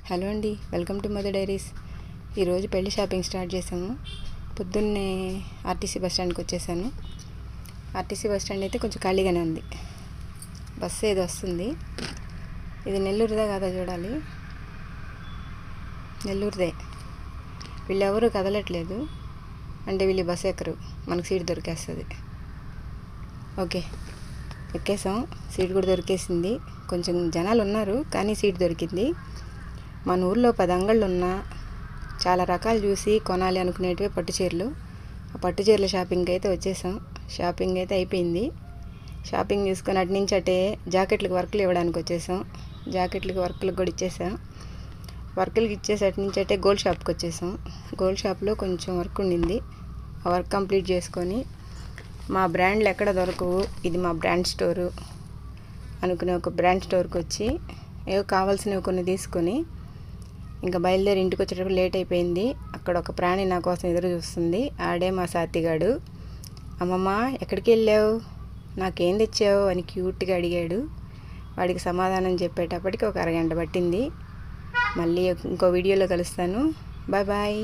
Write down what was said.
Hello అండి, welcome to mother diaries. ఈరోజు పెళ్లి షాపింగ్ స్టార్ట్ చేసాము. పొద్దున్నే ఆర్టీసీ బస్ స్టాండ్కి వచ్చేసాను. ఆర్టీసీ బస్ స్టాండ్ అయితే కొంచెం ఖాళీగానే ఉంది. బస్సు ఏదో వస్తుంది. ఇది నెల్లూరుదే కాదా చూడాలి. నెల్లూరుదే. వీళ్ళెవరూ కదలట్లేదు, అంటే వీళ్ళు బస్సు ఎక్కరు, మనకు సీట్ దొరికేస్తుంది. ఓకే, ఎక్కేసాం. సీట్ కూడా దొరికేసింది. కొంచెం జనాలు ఉన్నారు, కానీ సీట్ దొరికింది. మన ఊర్లో 10 అంగళ్ళు ఉన్నా చాలా రకాలు చూసి కొనాలి అనుకునేటివే పట్టు చీరలు. ఆ పట్టు చీరల షాపింగ్కి అయితే వచ్చేసాం. షాపింగ్ అయితే అయిపోయింది. షాపింగ్ తీసుకొని అటు నుంచి అటే జాకెట్లకు వర్క్లు ఇవ్వడానికి వచ్చేసాం. జాకెట్లకి వర్క్లకు కూడా ఇచ్చేసాం. వర్క్లకి ఇచ్చేసి అటు నుంచి అటే గోల్డ్ షాప్కి వచ్చేసాం. గోల్డ్ షాప్లో కొంచెం వర్క్ ఉండింది. ఆ వర్క్ కంప్లీట్ చేసుకొని మా బ్రాండ్లు ఎక్కడ దొరకవు, ఇది మా బ్రాండ్ స్టోరు అనుకునే ఒక బ్రాండ్ స్టోర్కి వచ్చి ఏవో కావాల్సినవి కొన్ని తీసుకొని ఇంకా బయలుదేరి ఇంటికి వచ్చేటప్పుడు లేట్ అయిపోయింది. అక్కడ ఒక ప్రాణి నా కోసం ఎదురు చూస్తుంది. ఆడే మా సాతిగాడు. అమ్మమ్మ ఎక్కడికి వెళ్ళావు, నాకేం తెచ్చావు అని క్యూట్గా అడిగాడు. వాడికి సమాధానం చెప్పేటప్పటికి ఒక అరగంట పట్టింది. మళ్ళీ ఇంకో వీడియోలో కలుస్తాను. Bye bye.